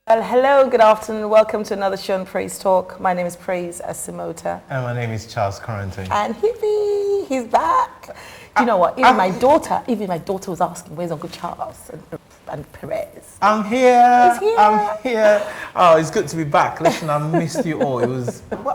Well, hello, good afternoon. Welcome to another show on Praise Talk. My name is Praise Asimota. And my name is Charles Corrington. And he's back. You know what? Even my daughter was asking, where's Uncle Charles and Perez? I'm here. He's here. I'm here. Oh, it's good to be back. Listen, I missed you all.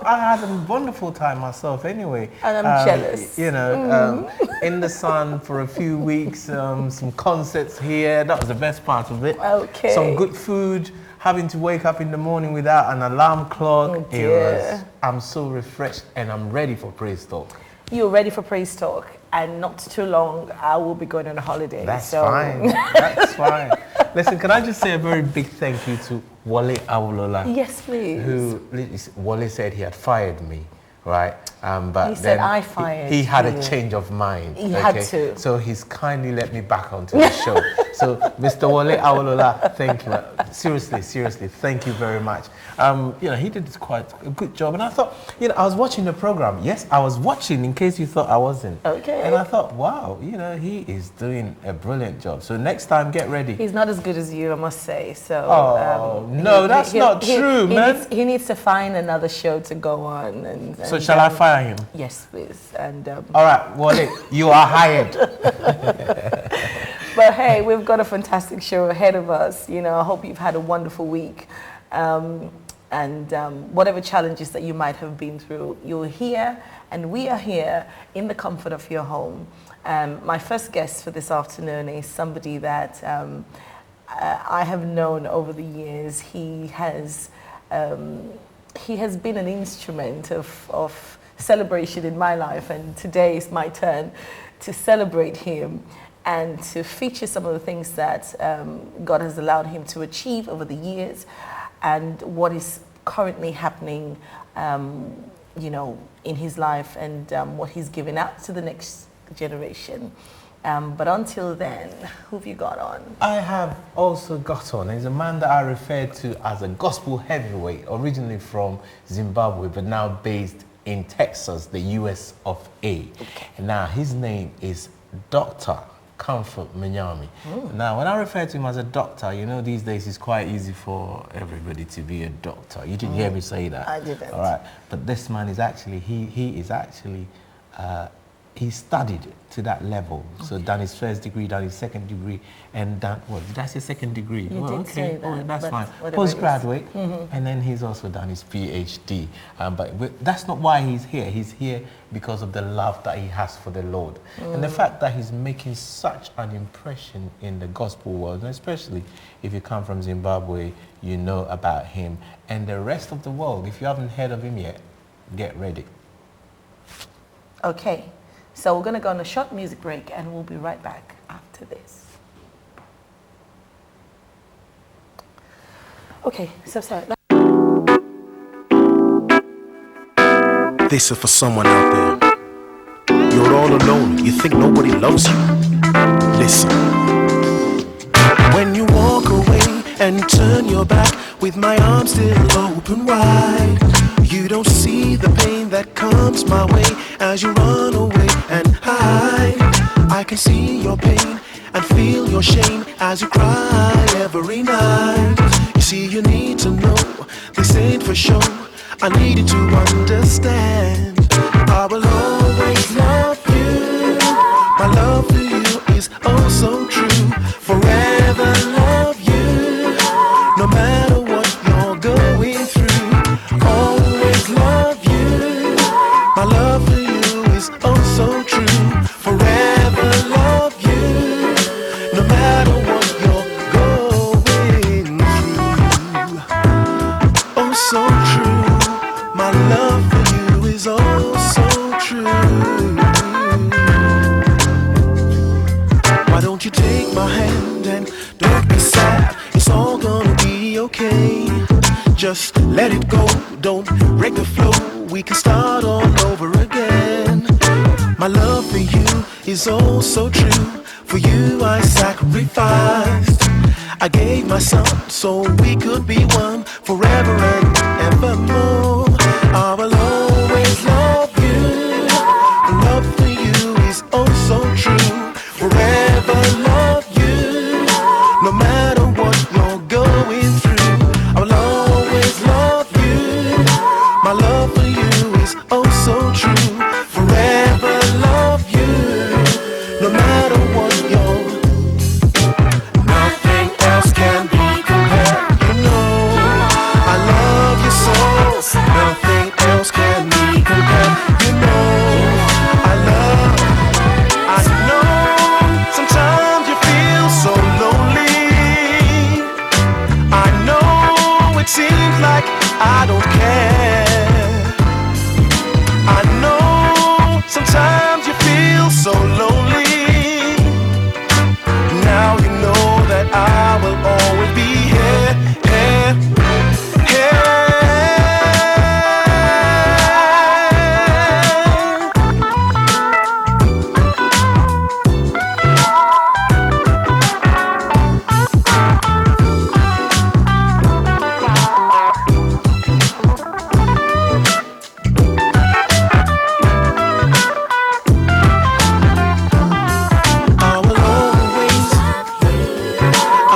I had a wonderful time myself anyway. And I'm jealous. In the sun for a few weeks, some concerts here. That was the best part of it. Okay. Some good food. Having to wake up in the morning without an alarm clock. Oh dear. I'm so refreshed and I'm ready for Praise Talk. You're ready for Praise Talk, and not too long, I will be going on a holiday. That's fine. That's fine. Listen, can I just say a very big thank you to Wale Awolola? Yes, please. Wale said he had fired me, right? But he said then I fired he had you. a change of mind. He had to. So he's kindly let me back onto the show. So, Mr. Wale Awolola, thank you. Seriously, thank you very much. He did quite a good job. And I thought, I was watching the program. Yes, I was watching in case you thought I wasn't. Okay. And I thought, wow, he is doing a brilliant job. So next time, get ready. He's not as good as you, I must say. So. No, that's not true, man. He needs to find another show to go on. And so shall I fire him? Yes, please. And all right, Wale, you are hired. But hey, we've got a fantastic show ahead of us. I hope you've had a wonderful week. Whatever challenges that you might have been through, you're here and we are here in the comfort of your home. My first guest for this afternoon is somebody that I have known over the years. He has been an instrument of celebration in my life, and today is my turn to celebrate him and to feature some of the things that God has allowed him to achieve over the years and what is currently happening, in his life and what he's given out to the next generation. But until then, who have you got on? I have also got on. He's a man that I refer to as a gospel heavyweight, originally from Zimbabwe, but now based in Texas, the US of A. Okay. And now his name is Dr. Comfort Manyami. Now, when I refer to him as a doctor, these days it's quite easy for everybody to be a doctor. You didn't hear me say that. I didn't. All right. But this man is actually, he studied to that level. Okay. So done his first degree, done his second degree, and done, did I say second degree? You did say that, that's fine. Postgraduate. And then he's also done his PhD. But that's not why he's here. He's here because of the love that he has for the Lord. And the fact that he's making such an impression in the gospel world, and especially if you come from Zimbabwe, you know about him. And the rest of the world, if you haven't heard of him yet, get ready. Okay. So we're going to go on a short music break and we'll be right back after this. Okay, so sorry. This is for someone out there. You're all alone. You think nobody loves you. Listen. When you walk away and turn your back with my arms still open wide, you don't see the pain that comes my way as you run away and hide. I can see your pain and feel your shame as you cry every night. You see, you need to know this ain't for show. I need you to understand. I will always love you. My love for you is oh so true. Forever love you, no matter what you're going through. Always love you. My love for you is oh so true. Forever love you, no matter what you're going through. Oh so true. My love for you is oh so true. Why don't you take my hand and don't be sad? It's all gonna be okay. Just let it go, don't break the flow. We can start all over again. My love for you is oh so true. For you I sacrificed. I gave my son so we could be one forever and evermore. I will always love you. Love for you is oh so true. Forever love you, no matter what you're going through.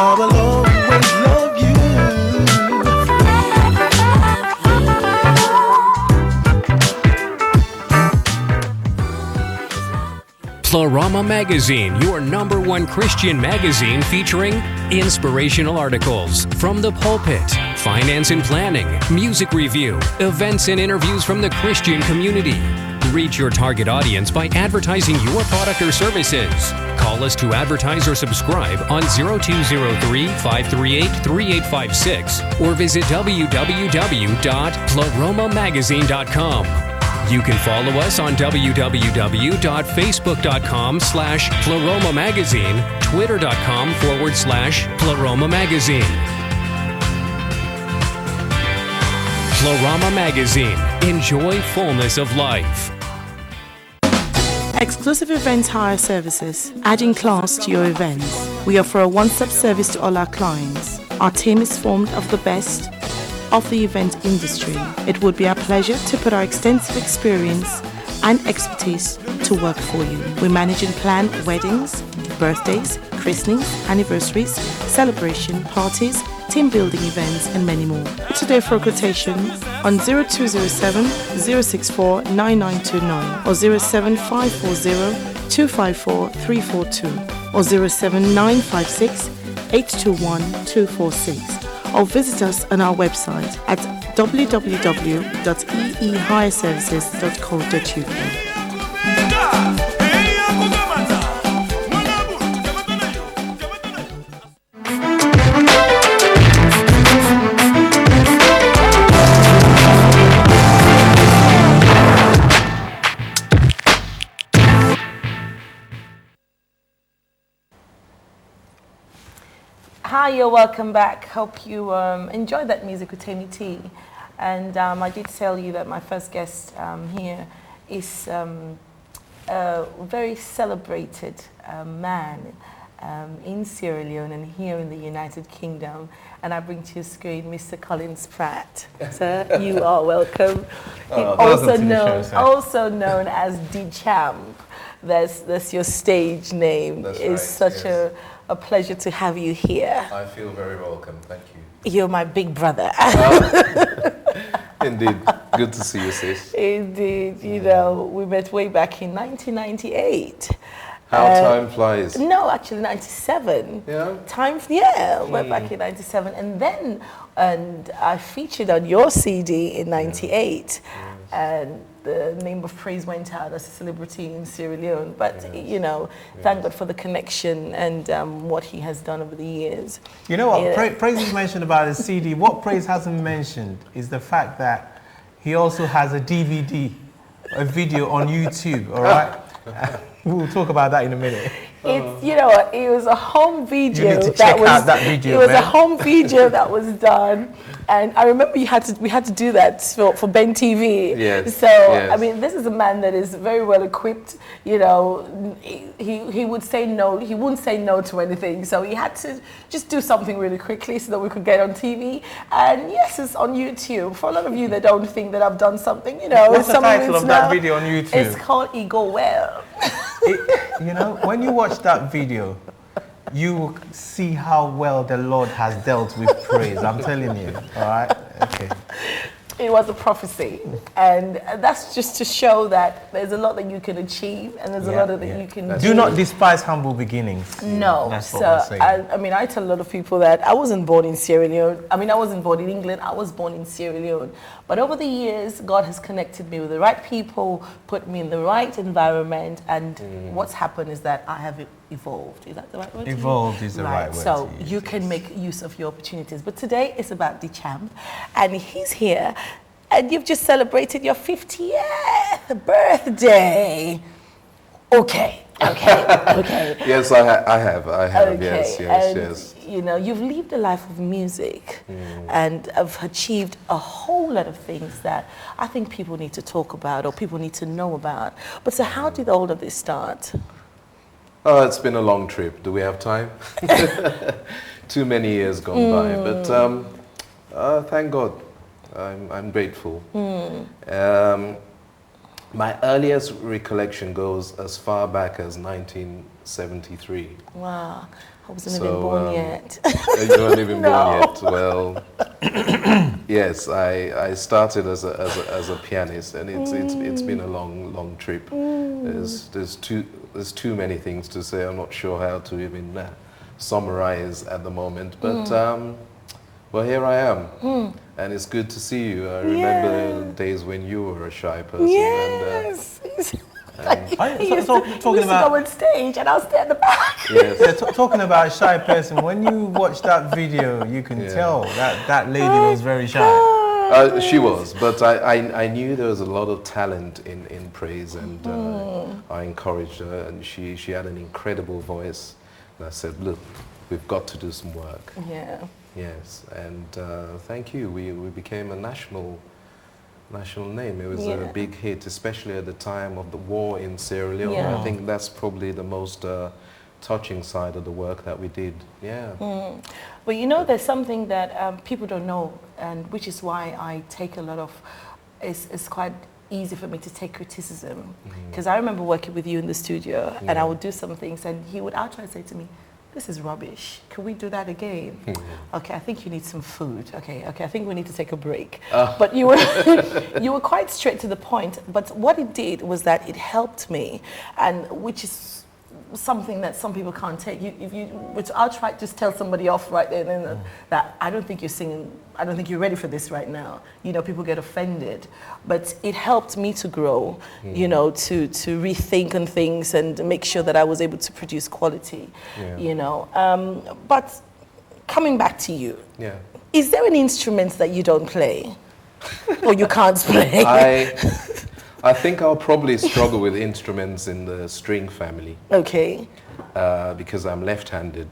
I will always love you. Pleroma Magazine, your #1 Christian magazine featuring inspirational articles from the pulpit, finance and planning, music review, events and interviews from the Christian community. Reach your target audience by advertising your product or services. Call us to advertise or subscribe on 0203-538-3856 or visit www.pleromamagazine.com. You can follow us on www.facebook.com/Pleroma Magazine, twitter.com/Pleroma Magazine. Pleroma Magazine. Enjoy fullness of life. Exclusive event hire services, adding class to your events. We offer a one-stop service to all our clients. Our team is formed of the best of the event industry. It would be our pleasure to put our extensive experience and expertise to work for you. We manage and plan weddings, birthdays, christenings, anniversaries, celebration, parties, team building events, and many more. Today for a quotation on 0207 064 9929 or 07540 254 342 or 07956 821 246. Or visit us on our website at www.eehireservices.co.uk. Hi, you're welcome back. Hope you enjoyed that music with Tammy T. And I did tell you that my first guest here is a very celebrated man in Sierra Leone and here in the United Kingdom. And I bring to your screen Mr. Collins Pratt. Sir, you are welcome. Also known as D Champ. That's your stage name. That's it's right, such yes. a pleasure to have you here. I feel very welcome, thank you. You're my big brother. Indeed, good to see you, sis. Indeed, you know, we met way back in 1998. How time flies. No, actually 97. Yeah? Way back in 97. And I featured on your CD in 98. And the name of praise went out as a celebrity in Sierra Leone. But, you know, thank God for the connection and what he has done over the years. You know what? Praise is mentioned about his CD. What Praise hasn't mentioned is the fact that he also has a DVD, a video on YouTube, all right? We'll talk about that in a minute. It's, you know what, it was a home video. You need to check out that video, It was a home video that was done. And I remember we had to do that for Ben TV. Yes. So, yes. I mean, this is a man that is very well equipped. You know, he would say no. He wouldn't say no to anything. So he had to just do something really quickly so that we could get on TV. And yes, it's on YouTube. For a lot of you that don't think that I've done something, you know. What's the title of that video on YouTube? It's called It Go Well. You know, when you watch that video, you will see how well the Lord has dealt with praise. I'm telling you. All right? Okay. It was a prophecy. And that's just to show that there's a lot that you can achieve and there's a lot that you can do. Do not despise humble beginnings. No. That's so, what I'm saying. I mean, I tell a lot of people that I wasn't born in Sierra Leone. I mean, I wasn't born in England. I was born in Sierra Leone. But over the years, God has connected me with the right people, put me in the right environment, and what's happened is that I have evolved. Is that the right word? Evolved is the right word. So to use, you can make use of your opportunities. But today is about the champ, and he's here, and you've just celebrated your 50th birthday. Okay. Yes, I have. Okay. Yes. And, you know, you've lived a life of music and have achieved a whole lot of things that I think people need to talk about or people need to know about. But so how did all of this start? Oh, it's been a long trip. Do we have time? Too many years gone by. But thank God. I'm grateful. My earliest recollection goes as far back as 1973. Wow. I wasn't even born yet. You weren't even No. born yet. Well, yes, I started as a pianist, and it's been a long trip. There's too many things to say. I'm not sure how to even summarize at the moment, but well, here I am, and it's good to see you. I remember the days when you were a shy person. Yes. He used to talking about go on stage and I'll stay at the back. Yes. yeah, talking about a shy person. When you watch that video, you can tell that lady was very shy. She was, but I knew there was a lot of talent in praise, and I encouraged her, and she had an incredible voice. And I said, look, we've got to do some work. Yeah. Yes, and thank you. We became a national name. It was a big hit, especially at the time of the war in Sierra Leone. Yeah. I think that's probably the most touching side of the work that we did. Yeah. But you know, there's something that people don't know, and which is why I take a lot of, it's quite easy for me to take criticism. Because I remember working with you in the studio, and I would do some things, and he would outright say to me, this is rubbish. Can we do that again? Okay, I think you need some food. Okay, I think we need to take a break. But you were, you were quite straight to the point. But what it did was that it helped me, and which is something that some people can't take. If you were to outright just tell somebody off right there and then that I don't think you're singing, I don't think you're ready for this right now. You know, people get offended. But it helped me to grow, you know, to rethink on things and make sure that I was able to produce quality, you know. But coming back to you, is there any instruments that you don't play or you can't play? I think I'll probably struggle with instruments in the string family. Okay. Because I'm left-handed.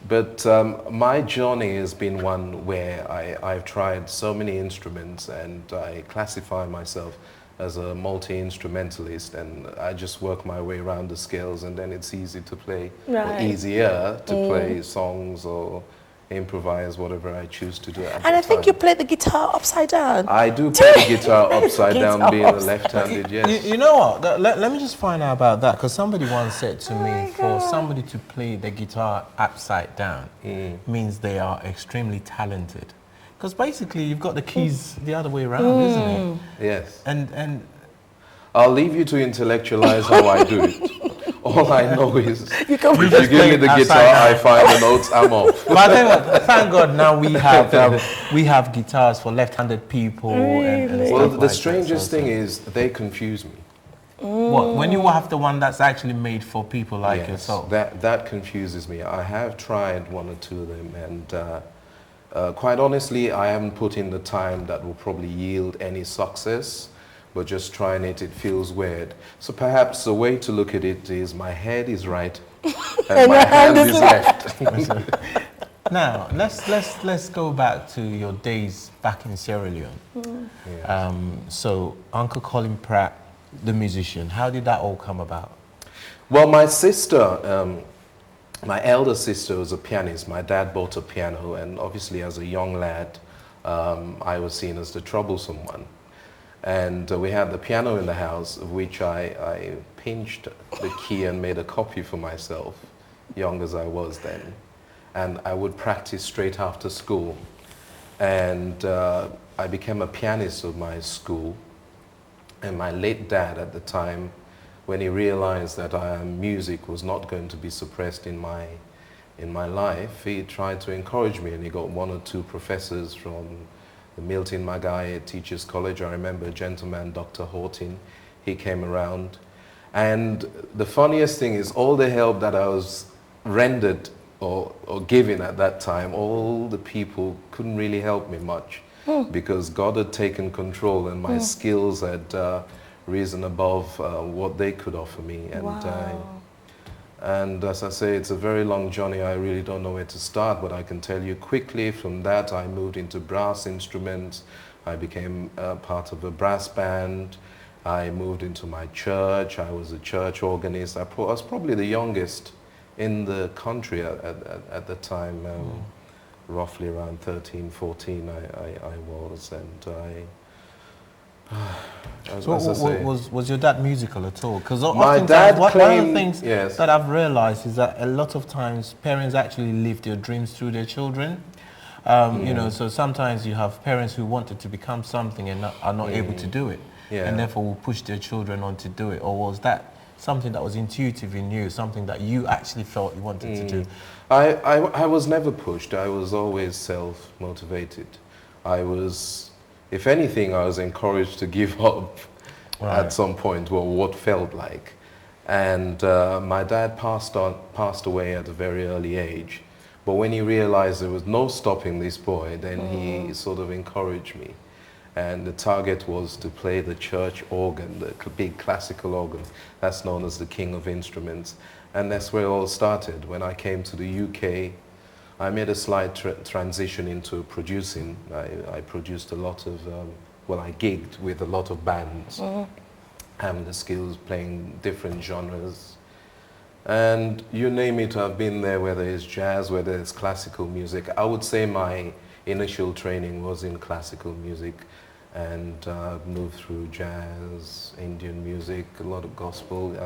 But my journey has been one where I've tried so many instruments, and I classify myself as a multi-instrumentalist, and I just work my way around the scales, and then it's easy to play, or easier to play songs or improvise whatever I choose to do at the And I time. think you play the guitar upside down. I do play the guitar upside down, being a left-handed, yes. You know what? Let me just find out about that, because somebody once said to me, for somebody to play the guitar upside down means they are extremely talented. Because basically you've got the keys the other way around, isn't it? Yes. And I'll leave you to intellectualize how I do it. All I know is if you give me the guitar, I find the notes, I'm off. But I think, thank God now we have guitars for left-handed people. And Well, stuff the like strangest that, thing is they confuse me. What, when you have the one that's actually made for people like Yes, yourself? that confuses me. I have tried one or two of them, and quite honestly, I haven't put in the time that will probably yield any success. But just trying it feels weird. So perhaps the way to look at it is my head is right and my hand is left. Now let's go back to your days back in Sierra Leone. So Uncle Colin Pratt, the musician, how did that all come about? Well, my sister, my elder sister was a pianist. My dad bought a piano, and obviously as a young lad, I was seen as the troublesome one. And we had the piano in the house, of which I pinched the key and made a copy for myself, young as I was then. And I would practice straight after school. And I became a pianist of my school. And my late dad at the time, when he realized that music was not going to be suppressed in my life, he tried to encourage me, and he got one or two professors from the Milton Magai Teachers College. I remember a gentleman, Dr. Horton, he came around. And the funniest thing is all the help that I was rendered or given at that time, all the people couldn't really help me much because God had taken control, and my skills had risen above what they could offer me. And as I say, it's a very long journey. I really don't know where to start, but I can tell you quickly. From that, I moved into brass instruments. I became part of a brass band. I moved into my church. I was a church organist. I was probably the youngest in the country at the time, roughly around 13, 14 I was. And So was your dad musical at all? Because My dad one of the claimed, things yes. that I've realized is that a lot of times parents actually live their dreams through their children. You know, so sometimes you have parents who wanted to become something and are not able to do it, and therefore will push their children on to do it. Or was that something that was intuitive in you, something that you actually felt you wanted to do? I was never pushed. I was always self-motivated. I was, if anything, I was encouraged to give up at some point, well, what felt like. And my dad passed away at a very early age. But when he realized there was no stopping this boy, then he sort of encouraged me. And the target was to play the church organ, the big classical organ. That's known as the king of instruments. And that's where it all started. When I came to the UK, I made a slight transition into producing. I produced a lot of, well, I gigged with a lot of bands, having the skills, playing different genres. And you name it, I've been there, whether it's jazz, whether it's classical music. I would say my initial training was in classical music, and moved through jazz, Indian music, a lot of gospel.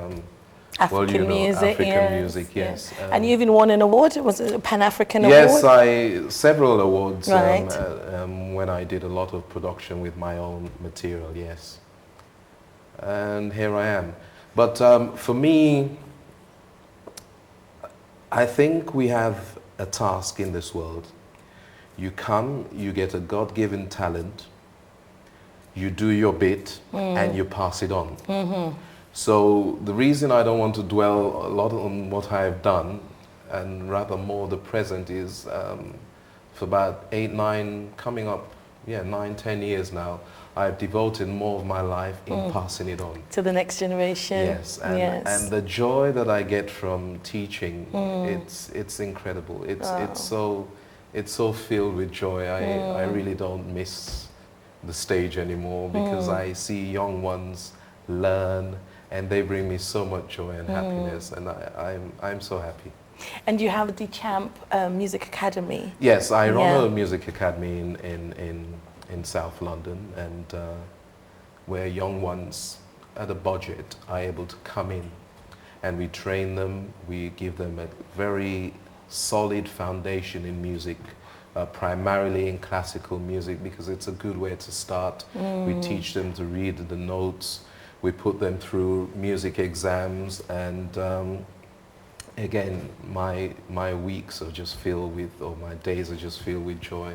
African music, African music, yes. And you even won an award. Was it a Pan-African award? Yes, several awards Right. when I did a lot of production with my own material, yes. And here I am. But for me, I think we have a task in this world. You come, you get a God-given talent, you do your bit, and you pass it on. So the reason I don't want to dwell a lot on what I've done, and rather more the present, is for about 8, 9, coming up, 9, 10 years now, I've devoted more of my life in passing it on. To the next generation. Yes, and the joy that I get from teaching, it's incredible. It's so filled with joy. I really don't miss the stage anymore, because I see young ones learn, and they bring me so much joy and happiness, and I'm so happy. And you have the Champ Music Academy. Yes, I run a music academy in South London, and where young ones at a budget are able to come in, and we train them. We give them a very solid foundation in music, primarily in classical music, because it's a good way to start. We teach them to read the notes. We put them through music exams, and again, my weeks are just filled with, or my days are just filled with joy.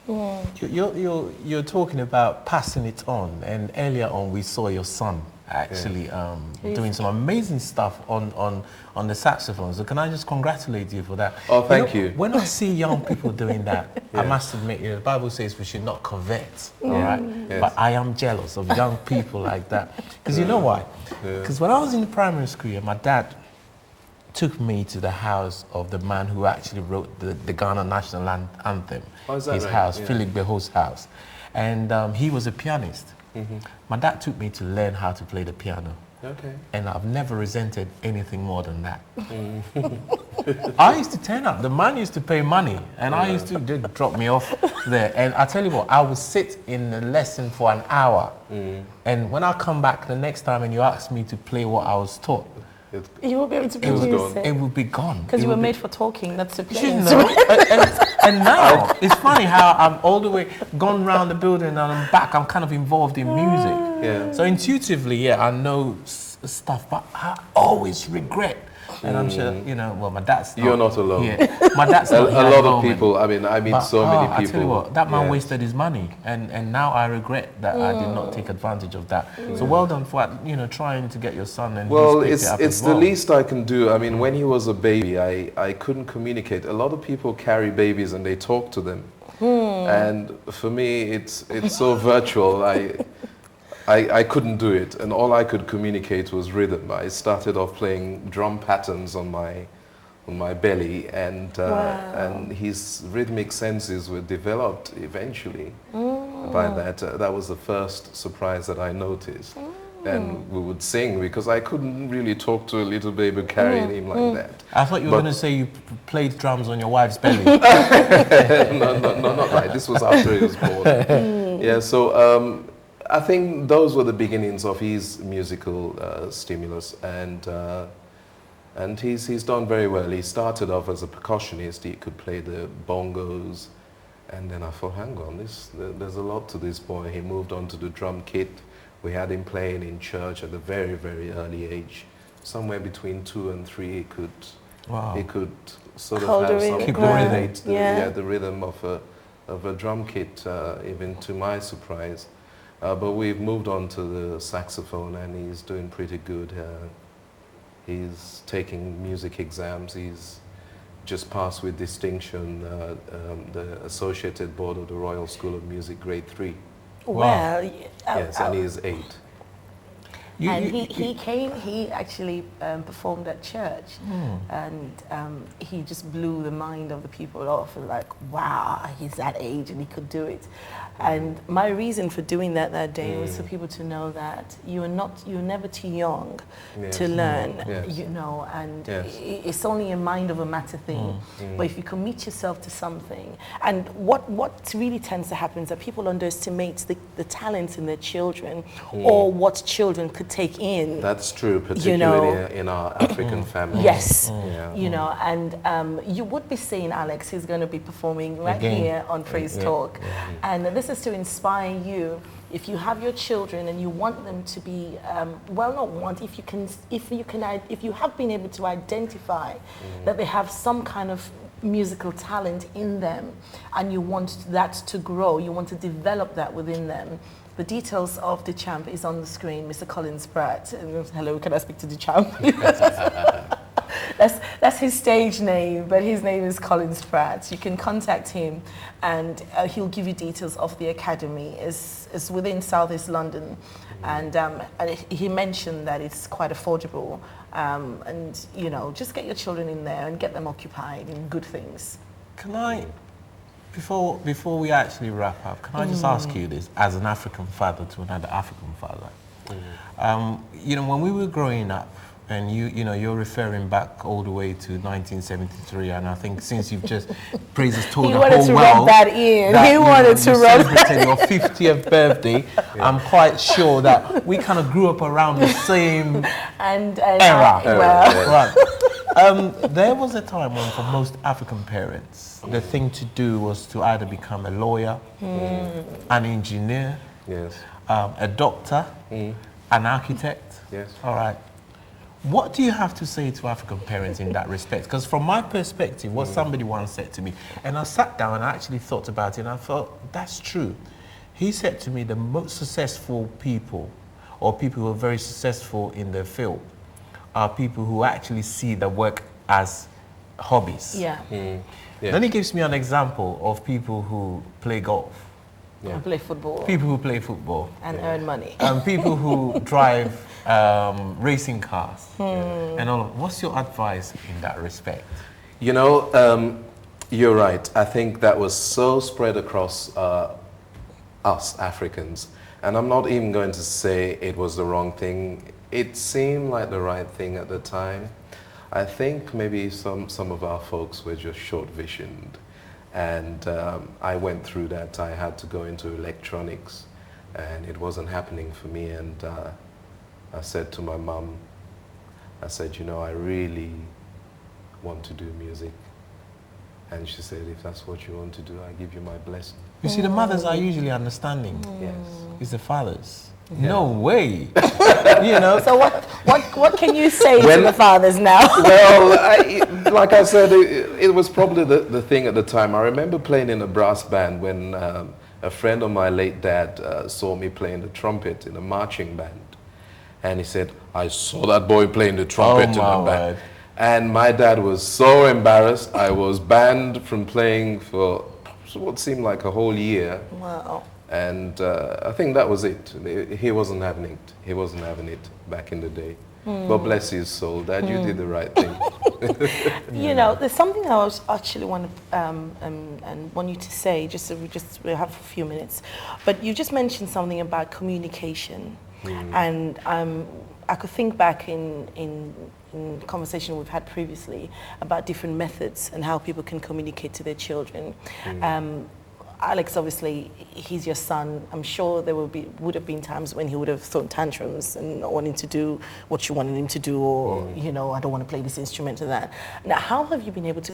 You're talking about passing it on, and earlier on we saw your son actually doing some amazing stuff on the saxophone. So can I just congratulate you for that? Oh, thank you. When I see young people doing that, I must admit, the Bible says we should not covet, all right? Yes. But I am jealous of young people like that. Because you know why? Because when I was in primary school, my dad took me to the house of the man who actually wrote the Ghana national anthem. Oh, is that his right? house, Yeah. Philip Beho's house. And he was a pianist. My dad took me to learn how to play the piano. Okay. And I've never resented anything more than that. I used to turn up. The man used to pay money, and I used to just drop me off there. And I tell you what, I would sit in the lesson for an hour. And when I come back the next time and you ask me to play what I was taught, You will be able to It was produce gone. it. it would be gone. Because It you were would made for talking, not to play. you know, and now it's funny how I'm all the way gone round the building and I'm back. I'm kind of involved in music. Yeah. So intuitively, I know stuff, but I always regret. And I'm sure, well, my dad's not. You're not alone. Yeah, my dad's A not here at lot the of moment. people, I mean But, so many people. I tell you what, that man yeah. wasted his money, and now I regret that I did not take advantage of that. So well done for trying to get your son and Well, he's picked it up it's as the well. least I can do. I mean, when he was a baby, I couldn't communicate. A lot of people carry babies and they talk to them, and for me, it's so virtual. I couldn't do it, and all I could communicate was rhythm. I started off playing drum patterns on my belly, and his rhythmic senses were developed eventually. By that, that was the first surprise that I noticed. And we would sing, because I couldn't really talk to a little baby carrying him like that. I thought you were going to say you played drums on your wife's belly. No, not right. This was after he was born. Yeah, so I think those were the beginnings of his musical stimulus, and he's done very well. He started off as a percussionist. He could play the bongos, and then I thought, hang on, there's a lot to this boy. He moved on to the drum kit. We had him playing in church at a very, very early age. Somewhere between 2 and 3, he could sort of have some coordinate the rhythm of a drum kit, even to my surprise. But we've moved on to the saxophone, and he's doing pretty good. He's taking music exams. He's just passed with distinction the Associated Board of the Royal School of Music, Grade 3. Well, yes, and he's 8. He actually performed at church, and he just blew the mind of the people off. Like, wow, he's that age and he could do it. And my reason for doing that day was for people to know that you're never too young to learn, you know, and it's only a mind over matter thing. But if you commit yourself to something, and what really tends to happen is that people underestimate the talents in their children or what children could take in. That's true, particularly in our African families. Yes, you know, and you would be seeing Alex, who's going to be performing right here on Praise Talk, and this is to inspire you. If you have your children and you want them to be, if you have been able to identify that they have some kind of musical talent in them, and you want that to grow, you want to develop that within them. The details of the champ is on the screen, Mr. Collins Pratt. Hello, can I speak to the champ? That's his stage name, but his name is Collins Pratt. You can contact him, and he'll give you details of the academy. It's within Southeast London, and he mentioned that it's quite affordable. And you know, just get your children in there and get them occupied in good things. Can I, before we actually wrap up, can I just ask you this, as an African father to another African father? You know, when we were growing up, and you're referring back all the way to 1973, and I think since you've just praises told the whole world, he wanted to rub that in. He wanted to rub that in. Your 50th birthday. I'm quite sure that we kind of grew up around the same era. There was a time when, for most African parents, the thing to do was to either become a lawyer, an engineer, a doctor, an architect. Yes. All right. What do you have to say to African parents in that respect? Because from my perspective, what somebody once said to me, and I sat down and I actually thought about it, and I thought, that's true. He said to me, the most successful people, or people who are very successful in their field, are people who actually see their work as hobbies. Then he gives me an example of people who play golf. And play football. People who play football. And earn money. And people who drive racing cars. And all of, what's your advice in that respect? You know, you're right. I think that was so spread across us Africans. And I'm not even going to say it was the wrong thing. It seemed like the right thing at the time. I think maybe some of our folks were just short-visioned. And I went through that. I had to go into electronics, and it wasn't happening for me. And I said to my mum, I said, you know, I really want to do music. And she said, if that's what you want to do, I give you my blessing. You see, the mothers are usually understanding. Yes. It's the fathers. No way. You know. So what can you say to the fathers now? Well, like I said, it was probably the thing at the time. I remember playing in a brass band when a friend of my late dad saw me playing the trumpet in a marching band. And he said, I saw that boy playing the trumpet in the band. And my dad was so embarrassed. I was banned from playing for what seemed like a whole year. Wow. And I think that was it. He wasn't having it. He wasn't having it back in the day. God bless his soul. Dad, you did the right thing. You know, there's something I was actually want to and want you to say. Just so we have a few minutes, but you just mentioned something about communication, and I could think back in conversation we've had previously about different methods and how people can communicate to their children. Alex, obviously, he's your son. I'm sure there would have been times when he would have thrown tantrums and not wanting to do what you wanted him to do, or, you know, I don't want to play this instrument or that. Now, how have you been able to